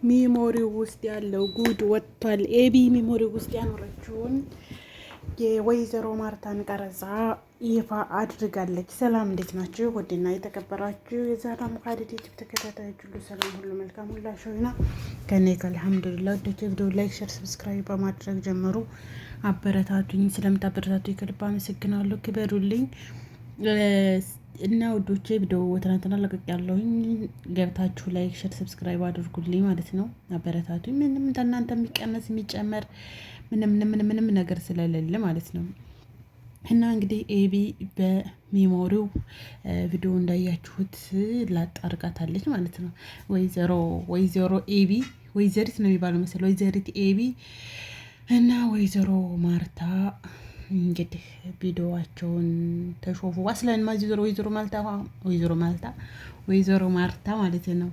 ሚሞሪ ውስጥ ያለው ጉድ ወጥቷል። ኤቢ ሚሞሪ ውስጥ ያኖረችውን የወይዘሮ ማርታን ቀረጻ ይፋ አድርጋለች። ሰላም እንዴት ናችሁ? ውድና የተከበራችሁ የዛራ ሙካዲድ ዩቲዩብ ተከታታዮች ሁሉ ሰላም፣ ሁሉ መልካም፣ ሁላችሁና ከኔ ከአልሐምዱሊላህ። ወደች ቪዲዮ ላይክ፣ ሼር፣ ሰብስክራይብ በማድረግ ጀምሩ። አበረታቱኝ። ስለምታበረታቱኝ ከልብ አመሰግናለሁ። ክበሩልኝ እና ውዶቼ ቪዲዮ ትናንትና ለቀቅ ያለሁኝ ገብታችሁ ላይክ ሼር ሰብስክራይብ አድርጉልኝ ማለት ነው። አበረታቱኝ። ምንም እናንተ የሚቀነስ የሚጨመር ምንም ነገር ስለሌለ ማለት ነው። እና እንግዲህ ኤቢ በሜሞሪው ቪዲዮ እንዳያችሁት ላጣርቃታለች ማለት ነው። ወይዘሮ ኤቢ ወይዘሪት ነው የሚባለው መሰለኝ። ወይዘሪት ኤቢ እና ወይዘሮ ማርታ እንግዲህ ቪዲዮዋቸውን ተሾፉ አስለን ወይዘሮ ማርታ ማለት ነው።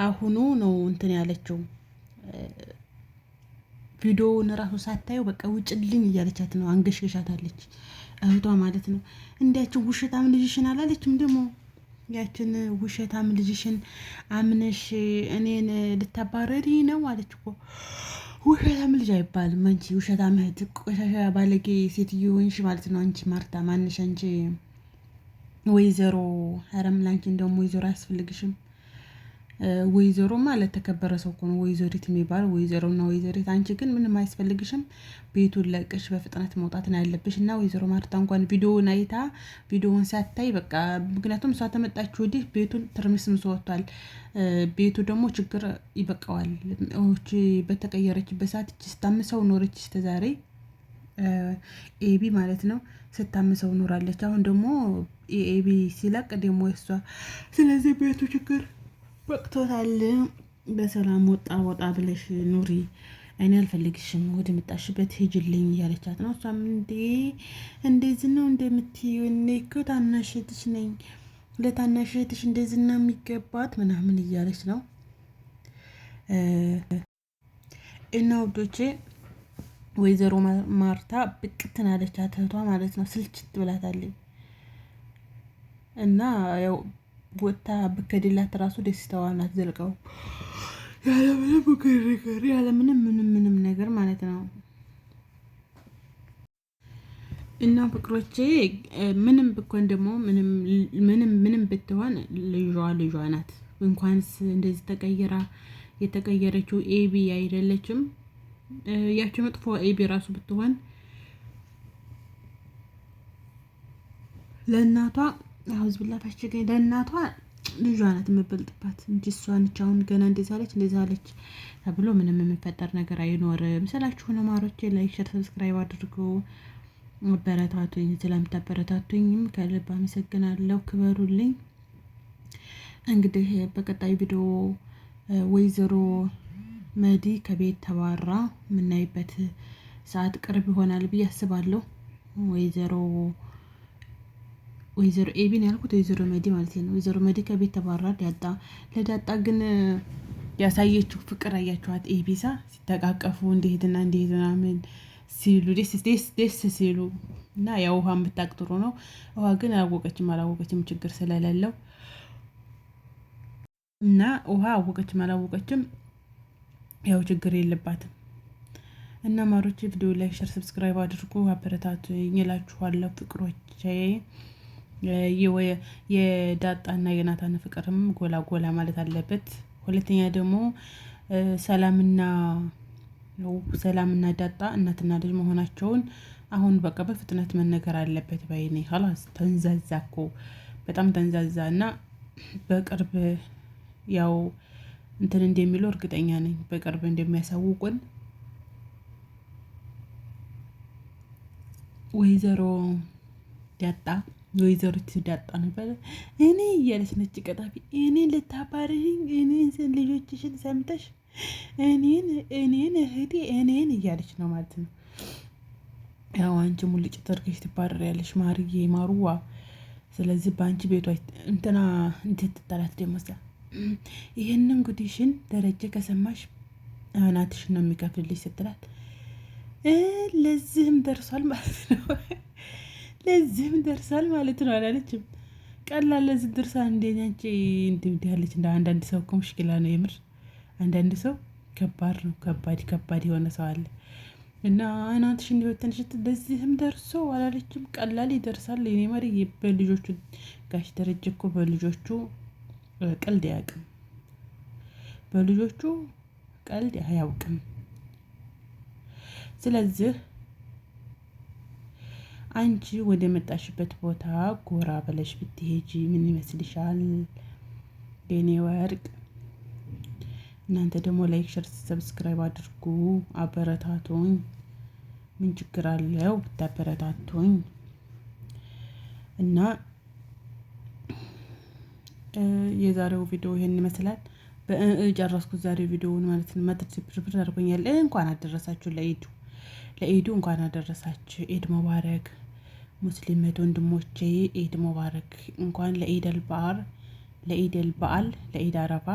አሁኑ ነው እንትን ያለችው ቪዲዮውን ራሱ ሳታዩ በቃ ውጭልኝ እያለቻት ነው። አንገሽገሻታለች እህቷ ማለት ነው። እንዲያችን ውሸታም ልጅሽን አላለችም ደግሞ ያችን ውሸታም ልጅሽን አምነሽ እኔን ልታባረሪ ነው አለች እኮ። ውሸታም ልጅ አይባልም። አንቺ ውሸታም እህት፣ ቆሻሻ ባለጌ ሴትዮ ሆንሽ ማለት ነው። አንቺ ማርታ ማንሽ አንቺ ወይዘሮ ሀረም ላንቺ እንደውም ወይዘሮ አያስፈልግሽም። ወይዘሮ ማለት ተከበረ ሰው እኮ ነው ወይዘሪት የሚባል ወይዘሮና ወይዘሪት። አንቺ ግን ምንም አያስፈልግሽም። ቤቱን ለቀሽ በፍጥነት መውጣት ነው ያለብሽ። እና ወይዘሮ ማርታ እንኳን ቪዲዮውን አይታ ቪዲዮውን ሳታይ በቃ ምክንያቱም እሷ ተመጣች ወዲህ ቤቱን ትርምስምስ ወጥቷል። ቤቱ ደግሞ ችግር ይበቃዋል። በተቀየረችበት ሰዓት ስታምሰው ኖረች እስከዛሬ ኤቢ ማለት ነው። ስታምሰው ኖራለች። አሁን ደግሞ ኤቢ ሲለቅ ደግሞ እሷ ስለዚህ ቤቱ ችግር በቅቶታል። በሰላም ወጣ ብለሽ ኑሪ፣ እኔ አልፈልግሽም፣ ወደ መጣሽበት ሂጅልኝ እያለቻት ነው። እሷም እንደዚህ ነው እንደምትይው፣ እኔ እኮ ታናሽ እህትሽ ነኝ፣ ለታናሽ እህትሽ እንደዚህ ነው የሚገባት ምናምን እያለች ነው። እና ውዶቼ ወይዘሮ ማርታ ብቅትን አለቻት እህቷ ማለት ነው። ስልችት ብላታለች። እና ያው ወታ ብከድላት ራሱ ደስታዋን አትዘልቀው ያለምንም ግርግር ያለምንም ነገር ማለት ነው። እና ፍቅሮቼ ምንም ብኮን ደግሞ ምንም ብትሆን ልጇ ናት። እንኳንስ እንደዚህ የተቀየረችው ኤቢ አይደለችም። ያቺ መጥፎ ኤቢ ራሱ ብትሆን ለእናቷ አውዝ ብላ ታችገኝ ለእናቷ ልጇ ናት የምበልጥባት እንጂ እሷ ነች አሁን ገና እንደዛ አለች ተብሎ ምንም የሚፈጠር ነገር አይኖርም ስላችሁ ነው። ማሮቼ ላይክ ሼር ሰብስክራይብ አድርጉ። አበረታቱኝ። ስለምታበረታቱኝም ከልብ አመሰግናለሁ። ክበሩልኝ። እንግዲህ በቀጣይ ቪዲዮ ወይዘሮ መዲ ከቤት ተባራ የምናይበት ሰዓት ቅርብ ይሆናል ብዬ አስባለሁ። ወይዘሮ ኤቢን ያልኩት ወይዘሮ መዲ ማለት ነው። ወይዘሮ መዲ ከቤት ተባራ ለዳጣ ግን ያሳየችው ፍቅር አያችኋት። ኤቢሳ ሲተቃቀፉ እንዴትና ምናምን ሲሉ ደስ ሲሉ እና ያው ውሃን ብታቅጥሩ ነው። ውሃ ግን አላወቀችም ችግር ስለሌለው እና ውሃ አላወቀችም ያው ችግር የለባትም። እና ማሮቼ ቪዲዮ ላይ ሼር ሰብስክራይብ አድርጉ። አበረታቱኝ እላችኋለሁ ፍቅሮቼ። የዳጣና የናታን ፍቅርም ጎላ ማለት አለበት። ሁለተኛ ደግሞ ሰላምና ዳጣ እናትና ልጅ መሆናቸውን አሁን በቃ በፍጥነት መነገር አለበት ባይኔ። ኸላስ ተንዛዛ እኮ በጣም ተንዛዛ። እና በቅርብ ያው እንትን እንደሚለው እርግጠኛ ነኝ። በቅርብ እንደሚያሳውቁን ወይዘሪት ዳጣ ነበር እኔ እያለች ነች ቀጣፊ። እኔን ልታባርሪኝ፣ እኔን ልጆችሽን ሰምተሽ እኔን እህቴ እኔን እያለች ነው ማለት ነው። ያው አንቺ ሙልጭ ተርገሽ ትባረሪያለሽ ማሩዋ። ስለዚህ በአንቺ ቤቷ እንትና እንትትጠላት ደግሞ ይሄንን ጉዲሽን ደረጀ ከሰማሽ አናትሽን ነው የሚከፍልልሽ ስትላት ለዚህም ደርሷል ማለት ነው አላለችም። ቀላል ለዚህ ደርሳ እንደኛንቺ እንዲህ ያለች እንደ አንዳንድ ሰው እኮ ሙሽኪላ ነው የምር። አንዳንድ ሰው ከባድ ነው። ከባድ የሆነ ሰው አለ እና እናትሽ እንዲወተንሽ ለዚህም ደርሶ አላለችም። ቀላል ይደርሳል። የኔ መሪ በልጆቹ ጋሽ ደረጀ እኮ በልጆቹ ቀልድ አያውቅም። በልጆቹ ቀልድ አያውቅም። ስለዚህ አንቺ ወደ መጣሽበት ቦታ ጎራ ብለሽ ብትሄጂ ምን ይመስልሻል የኔ ወርቅ? እናንተ ደግሞ ላይክ፣ ሸር፣ ሰብስክራይብ አድርጉ፣ አበረታቱኝ። ምን ችግር አለው ብታበረታቱኝ? እና የዛሬው ቪዲዮ ይሄን ይመስላል። ጨረስኩት ዛሬው ቪዲዮውን ማለት ነው። መጥቼ ብርብር አድርጎኛል። እንኳን አደረሳችሁ ለኢዱ እንኳን አደረሳችሁ። ኢድ ሙባረክ ሙስሊም ወንድሞቼ፣ ኢድ ሙባረክ። እንኳን ለኢደል በዓል ለኢድ አረፋ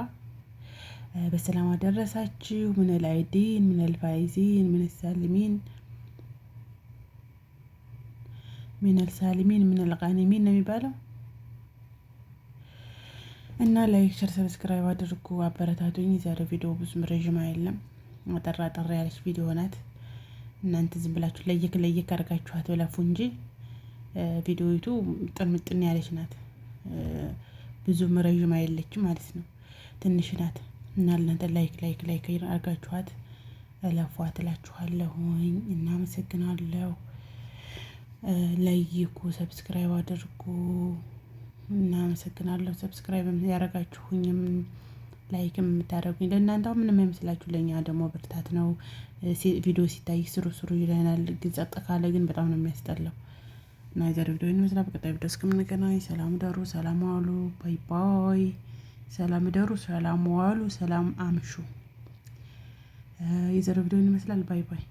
በሰላም አደረሳችሁ። ሚነል አይዲን ሚነል ፋይዚን ሚነል ሳሊሚን ሚነል ጋኒሚን ነው የሚባለው። እና ላይክ፣ ሸር፣ ሰብስክራይብ አድርጉ፣ አበረታቱኝ። የዛሬው ቪዲዮ ብዙም ረዥም አይደለም፣ አጠራ ያለች ቪዲዮ ናት። እናንተ ዝም ብላችሁ ለየክ አድርጋችኋት ብለፉ እንጂ ቪዲዮይቱ ምጥን ያለች ናት። ብዙም ረዥም አይደለችም ማለት ነው፣ ትንሽ ናት። እና እናንተ ላይክ አድርጋችኋት እለፏት እላችኋለሁኝ። እናመሰግናለሁ። ላይኩ፣ ሰብስክራይብ አድርጉ። እናመሰግናለሁ። ሰብስክራይብ ያደረጋችሁኝም ላይክም የምታደርጉኝ ለእናንተ ምንም አይመስላችሁ፣ ለእኛ ደግሞ ብርታት ነው። ቪዲዮ ሲታይ ስሩ ይለናል፣ ግን ጸጥ ካለ ግን በጣም ነው የሚያስጠላው። እና የዛሬ ቪዲዮ ይመስላል። በቀጣይ ቪዲዮ እስከምንገናኝ ሰላም ደሩ፣ ሰላም ዋሉ። ባይ ባይ። ሰላም ደሩ፣ ሰላም ዋሉ፣ ሰላም አምሹ። የዛሬ ቪዲዮ ይመስላል። ባይ ባይ።